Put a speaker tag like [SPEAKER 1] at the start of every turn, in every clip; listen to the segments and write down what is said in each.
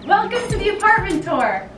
[SPEAKER 1] Welcome to the apartment tour!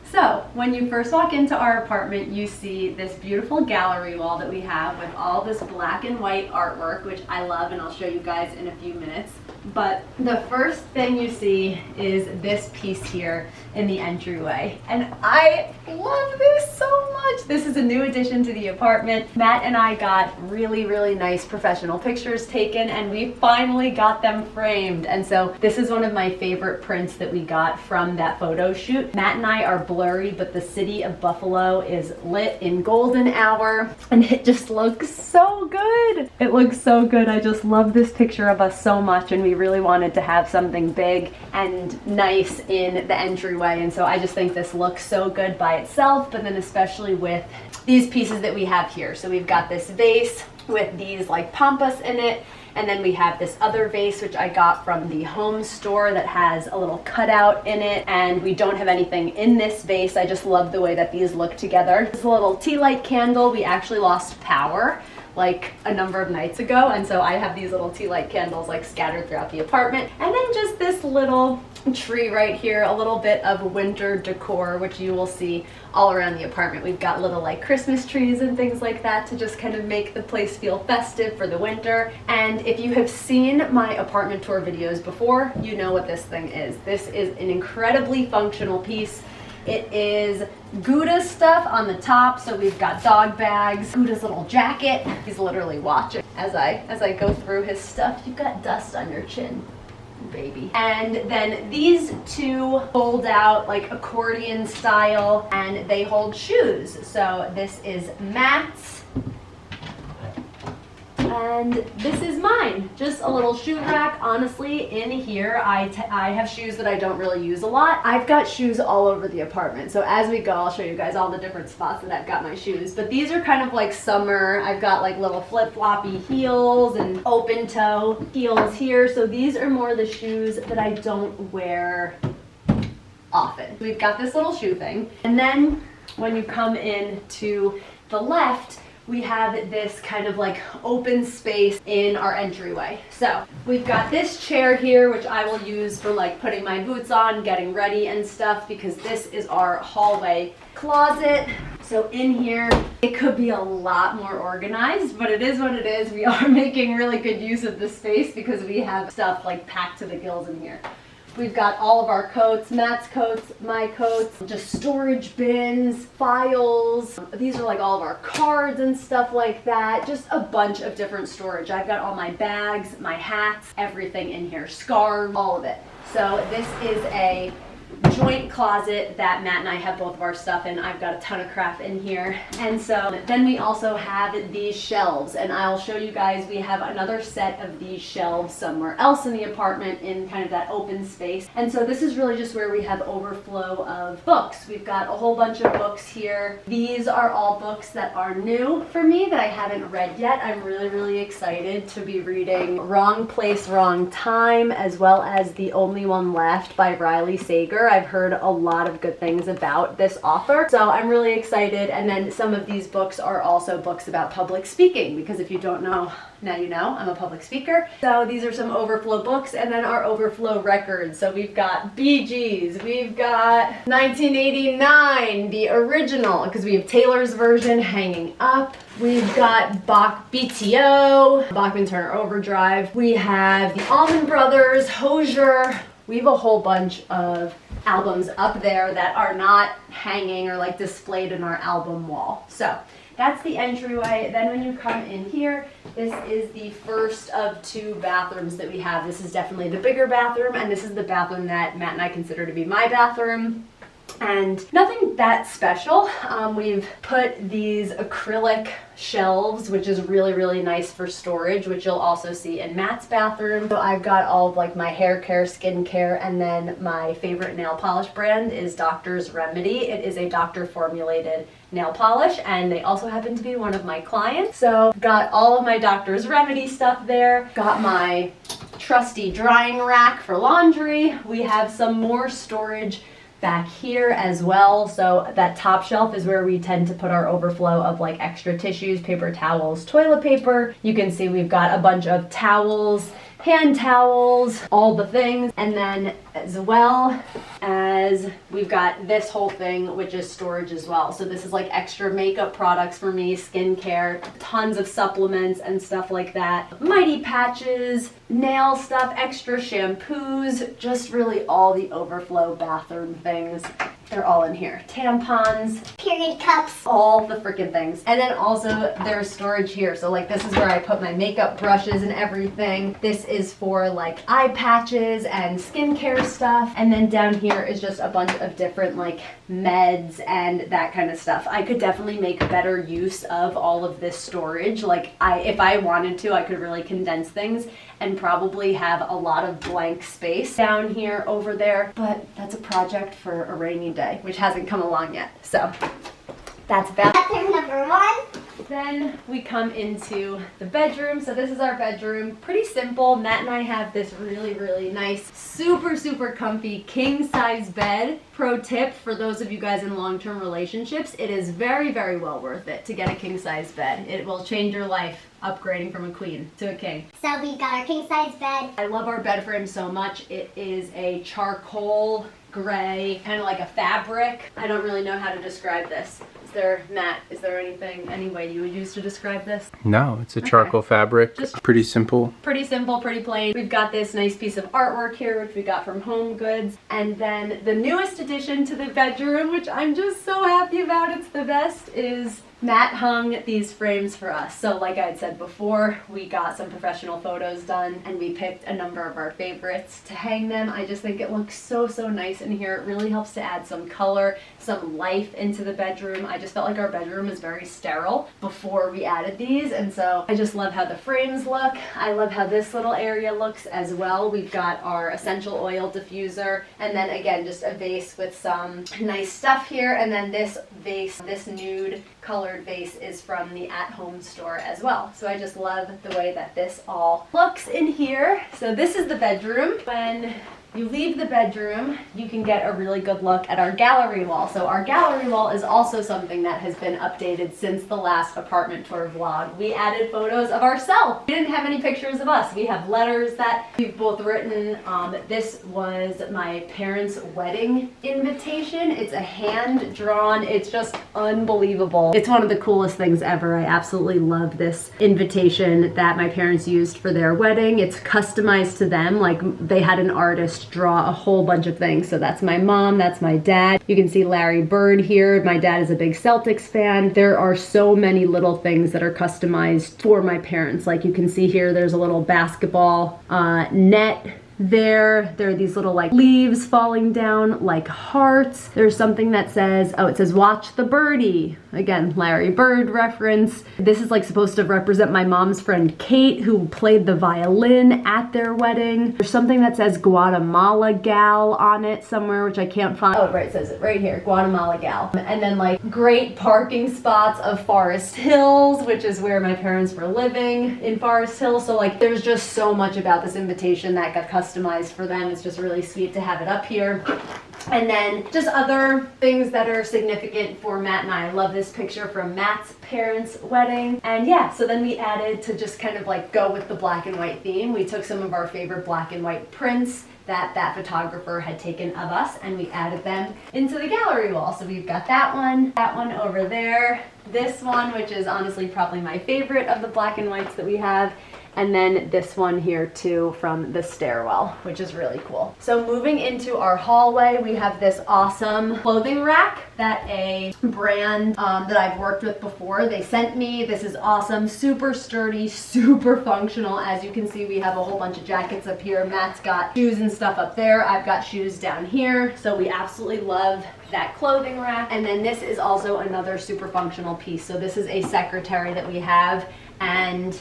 [SPEAKER 1] So, when you first walk into our apartment, you see this beautiful gallery wall that we have with all this black and white artwork, which I love and I'll show you guys in a few minutes. But the first thing you see is this piece here in the entryway. And I love this so much. This is a new addition to the apartment. Matt and I got really, really nice professional pictures taken and we finally got them framed. And so this is one of my favorite prints that we got from that photo shoot. Matt and I are blurry, but the city of Buffalo is lit in golden hour and it just looks so good. It looks so good. I just love this picture of us so much and we really wanted to have something big and nice in the entryway, and so I just think this looks so good by itself, but then especially with these pieces that we have here. So we've got this vase with these like pampas in it, and then we have this other vase which I got from the home store that has a little cutout in it, and we don't have anything in this vase. I just love the way that these look together. This little tea light candle, we actually lost power like a number of nights ago, and so I have these little tea light candles like scattered throughout the apartment. And then just this little tree right here, a little bit of winter decor, which you will see all around the apartment. We've got little like Christmas trees and things like that to just kind of make the place feel festive for the winter. And if you have seen my apartment tour videos before, you know what this thing is. This is an incredibly functional piece. It is Gouda's stuff on the top, so we've got dog bags, Gouda's little jacket. He's literally watching as I go through his stuff. You've got dust on your chin, baby. And then these two fold out like accordion style, and they hold shoes. So this is Matt's, and this is mine. Just a little shoe rack. Honestly, in here, I have shoes that I don't really use a lot. I've got shoes all over the apartment. So as we go, I'll show you guys all the different spots that I've got my shoes. But these are kind of like summer. I've got like little flip-floppy heels and open toe heels here. So these are more the shoes that I don't wear often. We've got this little shoe thing. And then when you come in to the left, we have this kind of like open space in our entryway. So we've got this chair here, which I will use for like putting my boots on, getting ready and stuff, because this is our hallway closet. So in here, it could be a lot more organized, but it is what it is. We are making really good use of the space because we have stuff like packed to the gills in here. We've got all of our coats, Matt's coats, my coats, just storage bins, files. These are like all of our cards and stuff like that. Just a bunch of different storage. I've got all my bags, my hats, everything in here, scarves, all of it. So this is a joint closet that Matt and I have both of our stuff in. I've got a ton of crap in here. And so then we also have these shelves, and I'll show you guys, we have another set of these shelves somewhere else in the apartment in kind of that open space. And so this is really just where we have overflow of books. We've got a whole bunch of books here. These are all books that are new for me that I haven't read yet. I'm really, really excited to be reading Wrong Place, Wrong Time, as well as The Only One Left by Riley Sager. I've heard a lot of good things about this author, so I'm really excited. And then some of these books are also books about public speaking, because if you don't know, now you know, I'm a public speaker. So these are some overflow books, and then our overflow records. So we've got Bee Gees, we've got 1989, the original, because we have Taylor's version hanging up. We've got BTO, Bachman Turner Overdrive. We have the Allman Brothers, Hozier. We have a whole bunch of albums up there that are not hanging or like displayed in our album wall. So that's the entryway. Then when you come in here, this is the first of two bathrooms that we have. This is definitely the bigger bathroom, and this is the bathroom that Matt and I consider to be my bathroom. And nothing that special. We've put these acrylic shelves, which is really, really nice for storage, which you'll also see in Matt's bathroom. So I've got all of like my hair care, skin care, and then my favorite nail polish brand is Doctor's Remedy. It is a doctor formulated nail polish, and they also happen to be one of my clients. So got all of my Doctor's Remedy stuff there. Got my trusty drying rack for laundry. We have some more storage back here as well. So that top shelf is where we tend to put our overflow of like extra tissues, paper towels, toilet paper. You can see we've got a bunch of towels, hand towels, all the things. And then as well as we've got this whole thing, which is storage as well. So this is like extra makeup products for me, skincare, tons of supplements and stuff like that. Mighty patches, nail stuff, extra shampoos, just really all the overflow bathroom things. They're all in here. Tampons,
[SPEAKER 2] period cups,
[SPEAKER 1] all the freaking things. And then also there's storage here. So like this is where I put my makeup brushes and everything. This is for like eye patches and skincare stuff. And then down here is just a bunch of different like meds and that kind of stuff. I could definitely make better use of all of this storage. Like if I wanted to, I could really condense things and probably have a lot of blank space down here, over there, but that's a project for a rainy day, which hasn't come along yet. So that's
[SPEAKER 2] bathroom number 1.
[SPEAKER 1] Then we come into the bedroom. So this is our bedroom. Pretty simple. Matt and I have this really, really nice, super, super comfy king size bed. Pro tip for those of you guys in long-term relationships, it is very, very well worth it to get a king size bed. It will change your life, upgrading from a queen to a king.
[SPEAKER 2] So we've got our king size bed.
[SPEAKER 1] I love our bed frame so much. It is a charcoal gray, kind of like a fabric. I don't really know how to describe this. Matt, is there any way you would use to describe this?
[SPEAKER 3] No, it's a charcoal fabric. Just pretty simple.
[SPEAKER 1] Pretty simple, pretty plain. We've got this nice piece of artwork here, which we got from Home Goods. And then the newest addition to the bedroom, which I'm just so happy about, it's the best, is Matt hung these frames for us. So like I had said before, we got some professional photos done and we picked a number of our favorites to hang them. I just think it looks so, so nice in here. It really helps to add some color, some life into the bedroom. I just felt like our bedroom was very sterile before we added these, and so I just love how the frames look. I love how this little area looks as well. We've got our essential oil diffuser, and then again just a vase with some nice stuff here, and then this vase, this nude colored vase, is from the At Home store as well. So I just love the way that this all looks in here. So this is the bedroom. When you leave the bedroom, you can get a really good look at our gallery wall. So our gallery wall is also something that has been updated since the last apartment tour vlog. We added photos of ourselves. We didn't have any pictures of us. We have letters that we've both written. This was my parents' wedding invitation. It's a hand drawn. It's just unbelievable. It's one of the coolest things ever. I absolutely love this invitation that my parents used for their wedding. It's customized to them. Like they had an artist draw a whole bunch of things. So that's my mom, that's my dad. You can see Larry Bird here. My dad is a big Celtics fan. There are so many little things that are customized for my parents. Like you can see here, there's a little basketball net there. There are these little like leaves falling down like hearts. There's something that says, oh, it says watch the birdie. Again, Larry Bird reference. This is like supposed to represent my mom's friend Kate, who played the violin at their wedding. There's something that says Guatemala gal on it somewhere, which I can't find. Oh, right, it says it right here, Guatemala gal. And then like great parking spots of Forest Hills, which is where my parents were living, in Forest Hills. So like there's just so much about this invitation that got customized for them. It's just really sweet to have it up here. And then just other things that are significant for Matt and I. I love this picture from Matt's parents' wedding. And yeah, so then we added, to just kind of like go with the black and white theme, we took some of our favorite black and white prints that photographer had taken of us, and we added them into the gallery wall. So we've got that one over there, this one, which is honestly probably my favorite of the black and whites that we have, and then this one here too from the stairwell, which is really cool. So moving into our hallway, we have this awesome clothing rack that a brand that I've worked with before, they sent me. This is awesome, super sturdy, super functional. As you can see, we have a whole bunch of jackets up here. Matt's got shoes and stuff up there. I've got shoes down here. So we absolutely love that clothing rack. And then this is also another super functional piece. So this is a secretary that we have, and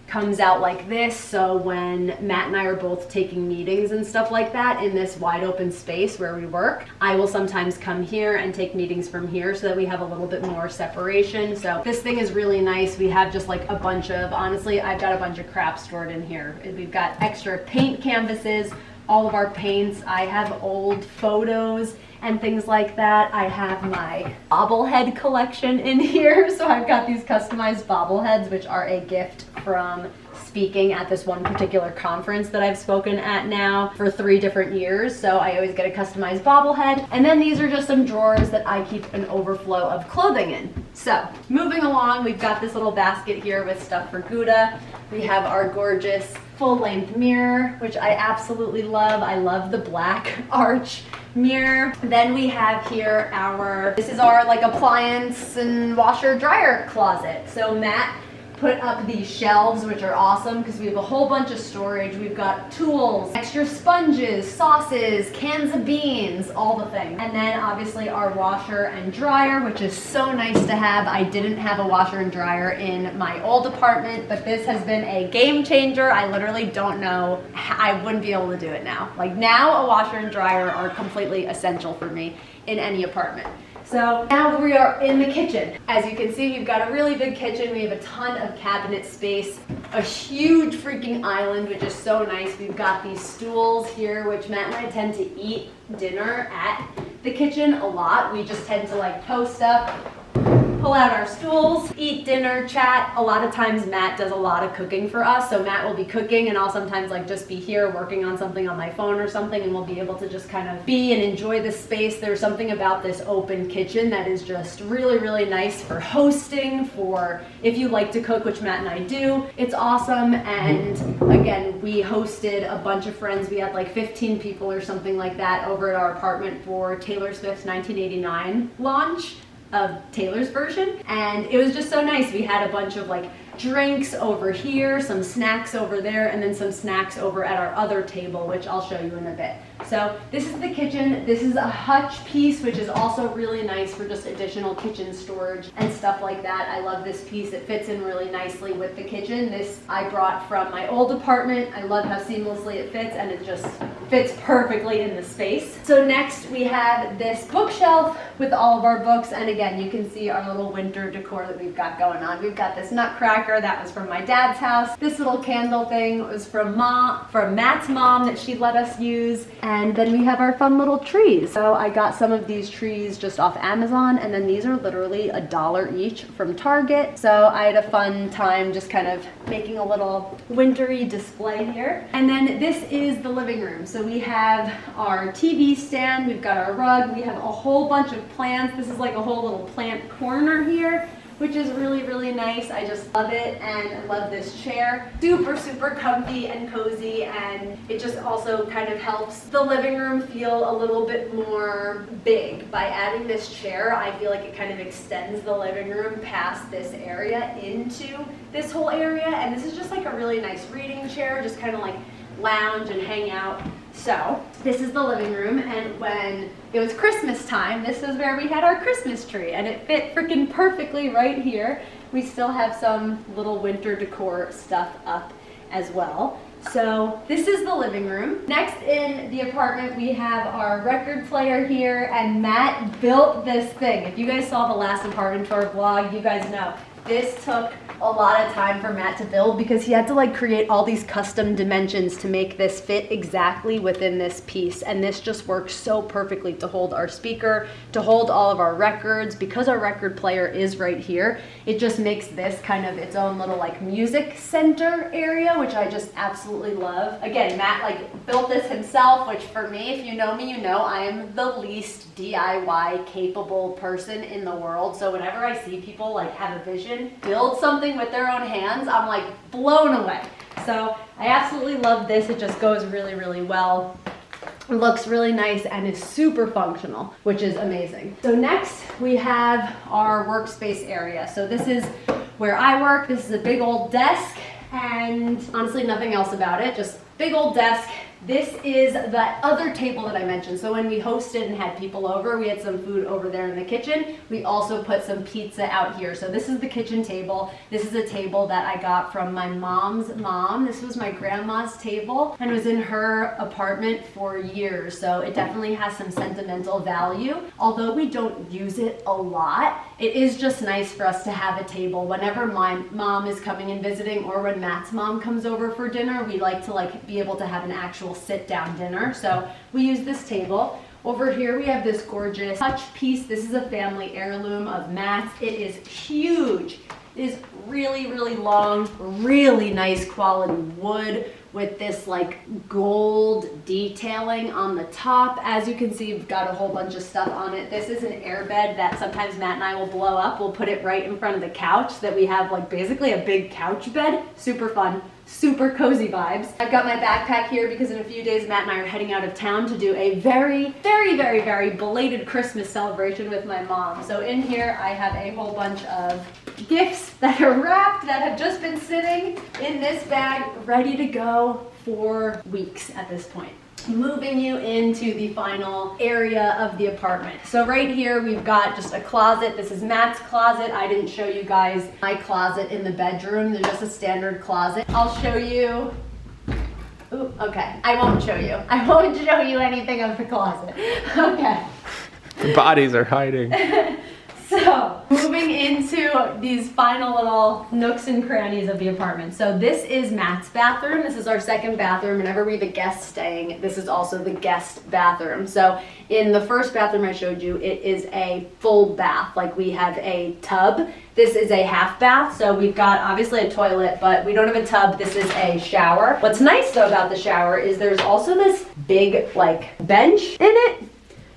[SPEAKER 1] comes out like this. So when Matt and I are both taking meetings and stuff like that in this wide open space where we work, I will sometimes come here and take meetings from here so that we have a little bit more separation. So this thing is really nice. We have just like a bunch of, honestly, I've got a bunch of crap stored in here. We've got extra paint canvases, all of our paints. I have old photos and things like that. I have my bobblehead collection in here. So I've got these customized bobbleheads, which are a gift from speaking at this one particular conference that I've spoken at now for 3 different years. So I always get a customized bobblehead. And then these are just some drawers that I keep an overflow of clothing in. So moving along, we've got this little basket here with stuff for Gouda. We have our gorgeous full-length mirror, which I absolutely love. I love the black arch mirror. Then we have here this is our like appliance and washer dryer closet. So Matt put up these shelves, which are awesome because we have a whole bunch of storage. We've got tools, extra sponges, sauces, cans of beans, all the things. And then obviously our washer and dryer, which is so nice to have. I didn't have a washer and dryer in my old apartment, but this has been a game changer. I literally don't know, I wouldn't be able to do it now. Like now, a washer and dryer are completely essential for me in any apartment. So now we are in the kitchen. As you can see, we've got a really big kitchen. We have a ton of cabinet space, a huge freaking island, which is so nice. We've got these stools here, which Matt and I tend to eat dinner at the kitchen a lot. We just tend to like post up, pull out our stools, eat dinner, chat. A lot of times Matt does a lot of cooking for us. So Matt will be cooking and I'll sometimes like just be here working on something on my phone or something, and we'll be able to just kind of be and enjoy the space. There's something about this open kitchen that is just really, really nice for hosting, for if you like to cook, which Matt and I do. It's awesome. And again, we hosted a bunch of friends. We had like 15 people or something like that over at our apartment for Taylor Swift's 1989 launch of Taylor's version, and it was just so nice. We had a bunch of like drinks over here, some snacks over there, and then some snacks over at our other table, which I'll show you in a bit. So this is the kitchen. This is a hutch piece, which is also really nice for just additional kitchen storage and stuff like that. I love this piece. It fits in really nicely with the kitchen. This I brought from my old apartment. I love how seamlessly it fits, and it just fits perfectly in the space. So next we have this bookshelf with all of our books, and again, you can see our little winter decor that we've got going on. We've got this nutcracker that was from my dad's house. This little candle thing was from Matt's mom that she let us use. And then we have our fun little trees. So I got some of these trees just off Amazon, and then these are literally $1 each from Target. So I had a fun time just kind of making a little wintry display here. And then this is the living room. So we have our TV stand, we've got our rug, we have a whole bunch of plants. This is like a whole little plant corner here, which is really, really nice. I just love it, and I love this chair. Super, super comfy and cozy, and it just also kind of helps the living room feel a little bit more big. By adding this chair, I feel like it kind of extends the living room past this area into this whole area, and this is just like a really nice reading chair, just kind of like lounge and hang out. So this is the living room, and when it was Christmas time, this is where we had our Christmas tree, and it fit freaking perfectly right here. We still have some little winter decor stuff up as well. So this is the living room. Next in the apartment, we have our record player here, and Matt built this thing. If you guys saw the last apartment tour vlog, you guys know this took a lot of time for Matt to build because he had to like create all these custom dimensions to make this fit exactly within this piece, and this just works so perfectly to hold our speaker, to hold all of our records. Because our record player is right here, it just makes this kind of its own little like music center area, which I just absolutely love. Again, Matt like built this himself, which for me, if you know me, you know I am the least DIY capable person in the world. So whenever I see people like have a vision, build something with their own hands, I'm like blown away. So I absolutely love this. It just goes really, really well. It looks really nice and is super functional, which is amazing. So next we have our workspace area. So this is where I work. This is a big old desk, and honestly nothing else about it, just big old desk. This is that other table that I mentioned. So when we hosted and had people over, we had some food over there in the kitchen. We also put some pizza out here. So this is the kitchen table. This is a table that I got from my mom's mom. This was my grandma's table and was in her apartment for years. So it definitely has some sentimental value. Although we don't use it a lot, it is just nice for us to have a table. Whenever my mom is coming and visiting, or when Matt's mom comes over for dinner, we like to be able to have an actual sit down dinner. So we use this table. Over here we have this gorgeous touch piece. This is a family heirloom of Matt's. It is huge. It is really, really long, really nice quality wood with this like gold detailing on the top. As you can see, we've got a whole bunch of stuff on it. This is an airbed that sometimes Matt and I will blow up. We'll put it right in front of the couch so that we have like basically a big couch bed. Super fun. Super cozy vibes. I've got my backpack here because in a few days Matt and I are heading out of town to do a very, very, very, very belated Christmas celebration with my mom. So in here I have a whole bunch of gifts that are wrapped that have just been sitting in this bag ready to go for weeks at this point. Moving you into the final area of the apartment. So right here we've got just a closet. This is Matt's closet. I didn't show you guys my closet in the bedroom. There's just a standard closet. I'll show you. Ooh, okay. I won't show you. I won't show you anything of the closet. Okay.
[SPEAKER 3] The bodies are hiding.
[SPEAKER 1] So, moving into these final little nooks and crannies of the apartment. So this is Matt's bathroom. This is our second bathroom. Whenever we have a guest staying, this is also the guest bathroom. So in the first bathroom I showed you, it is a full bath. Like we have a tub. This is a half bath. So we've got obviously a toilet, but we don't have a tub. This is a shower. What's nice though about the shower is there's also this big like bench in it.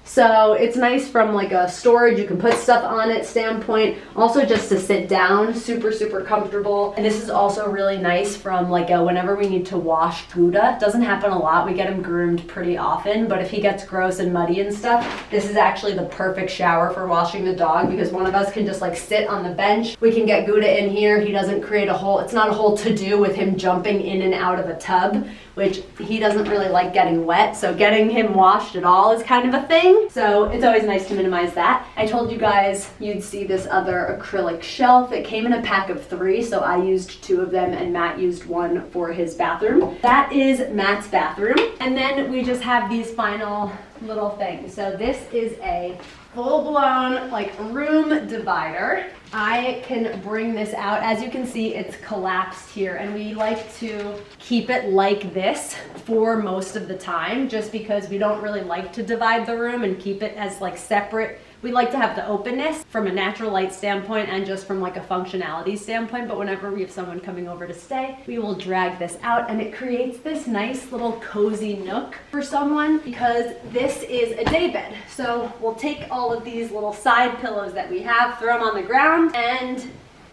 [SPEAKER 1] So it's nice from like a storage, you can put stuff on it standpoint. Also just to sit down, super, super comfortable. And this is also really nice from like whenever we need to wash Gouda. Doesn't happen a lot, we get him groomed pretty often, but if he gets gross and muddy and stuff, this is actually the perfect shower for washing the dog because one of us can just like sit on the bench. We can get Gouda in here, he doesn't create a whole, it's not a whole to-do with him jumping in and out of a tub, which he doesn't really like getting wet, so getting him washed at all is kind of a thing. So it's always nice to minimize that. I told you guys you'd see this other acrylic shelf. It came in a pack of 3, so I used 2 of them and Matt used 1 for his bathroom. That is Matt's bathroom. And then we just have these final little things. So this is a full-blown like room divider. I can bring this out. As you can see, it's collapsed here, and we like to keep it like this for most of the time just because we don't really like to divide the room and keep it as like separate. We like to have the openness from a natural light standpoint and just from like a functionality standpoint, but whenever we have someone coming over to stay, we will drag this out and it creates this nice little cozy nook for someone because this is a daybed. So we'll take all of these little side pillows that we have, throw them on the ground, and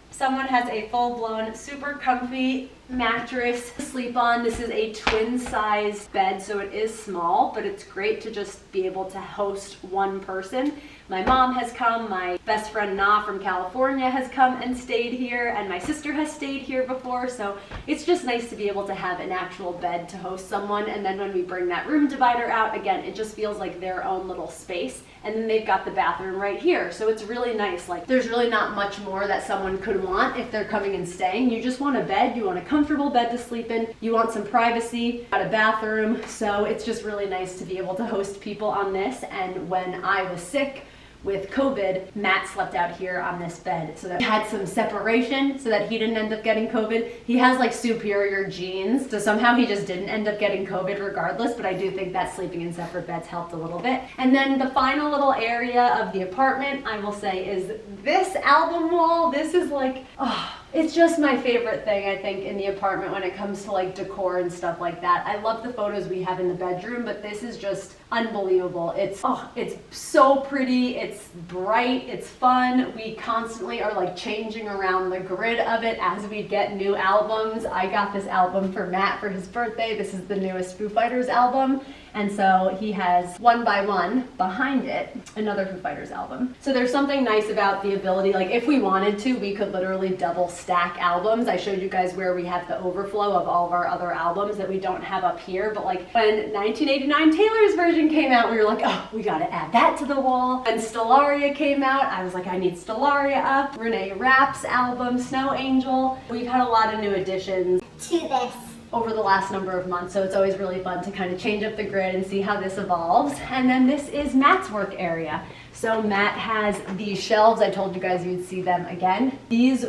[SPEAKER 1] someone has a full-blown, super comfy mattress to sleep on. This is a twin-size bed, so it is small, but it's great to just be able to host one person. My mom has come, my best friend Na from California has come and stayed here, and my sister has stayed here before, so it's just nice to be able to have an actual bed to host someone, and then when we bring that room divider out, again, it just feels like their own little space. And then they've got the bathroom right here, so it's really nice. Like, there's really not much more that someone could want if they're coming and staying. You just want a bed, you want a comfortable bed to sleep in, you want some privacy, got a bathroom, so it's just really nice to be able to host people on this. And when I was sick with COVID, Matt slept out here on this bed so that we had some separation so that he didn't end up getting COVID. He has like superior genes, so somehow he just didn't end up getting COVID regardless, but I do think that sleeping in separate beds helped a little bit. And then the final little area of the apartment, I will say, is this album wall. This is like, oh, it's just my favorite thing, I think, in the apartment when it comes to like decor and stuff like that. I love the photos we have in the bedroom, but this is just unbelievable. It's so pretty, it's bright, it's fun. We constantly are like changing around the grid of it as we get new albums. I got this album for Matt for his birthday. This is the newest Foo Fighters album. And so he has One by One behind it, another Foo Fighters album. So there's something nice about the ability, like if we wanted to, we could literally double stack albums. I showed you guys where we have the overflow of all of our other albums that we don't have up here. But like when 1989 Taylor's version came out, we were like, oh, we gotta add that to the wall. When Stellaria came out, I was like, I need Stellaria up. Renee Rapp's album, Snow Angel. We've had a lot of new additions
[SPEAKER 2] to this
[SPEAKER 1] over the last number of months, so it's always really fun to kind of change up the grid and see how this evolves. And then this is Matt's work area. So Matt has these shelves. I told you guys you'd see them again.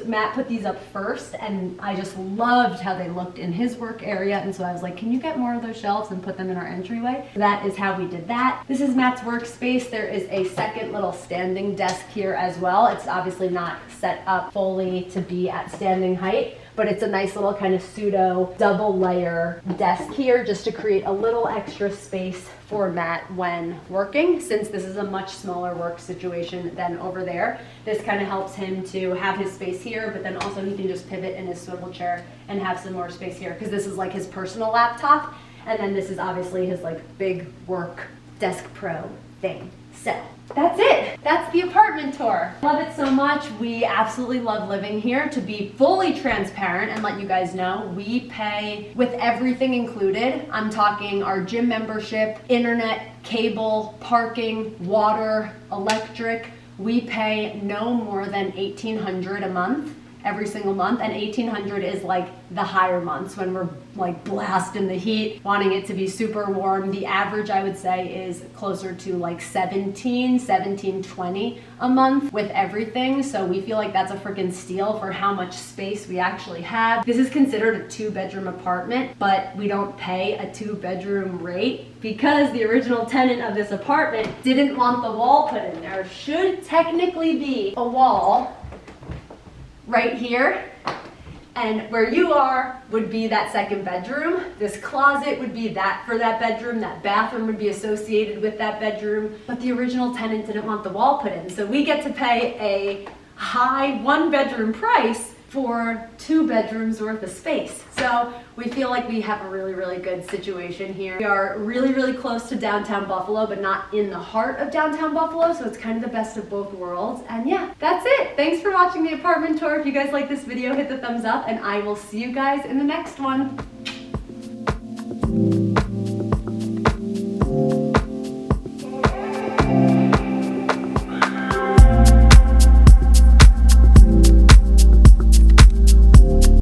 [SPEAKER 1] Matt put these up first, and I just loved how they looked in his work area, and so I was like, can you get more of those shelves and put them in our entryway? So that is how we did that. This is Matt's workspace. There is a second little standing desk here as well. It's obviously not set up fully to be at standing height, but it's a nice little kind of pseudo double layer desk here just to create a little extra space for Matt when working, since this is a much smaller work situation than over there. This kind of helps him to have his space here, but then also he can just pivot in his swivel chair and have some more space here, because this is like his personal laptop, and then this is obviously his like big work desk pro thing. So that's it. That's the apartment tour. Love it so much. We absolutely love living here. To be fully transparent and let you guys know, we pay with everything included. I'm talking our gym membership, internet, cable, parking, water, electric. We pay no more than $1,800 a month. Every single month, and $1,800 is like the higher months when we're like blasting the heat, wanting it to be super warm. The average, I would say, is closer to like $1,720 a month with everything. So we feel like that's a freaking steal for how much space we actually have. This is considered a 2-bedroom apartment, but we don't pay a 2-bedroom rate because the original tenant of this apartment didn't want the wall put in there. Should technically be a wall right here, and where you are would be that second bedroom. This closet would be that for that bedroom. That bathroom would be associated with that bedroom, but the original tenant didn't want the wall put in, so we get to pay a high 1-bedroom price for 2 bedrooms worth of space. So we feel like we have a really, really good situation here. We are really, really close to downtown Buffalo, but not in the heart of downtown Buffalo, so it's kind of the best of both worlds. And yeah, that's it. Thanks for watching the apartment tour. If you guys like this video, hit the thumbs up, and I will see you guys in the next one.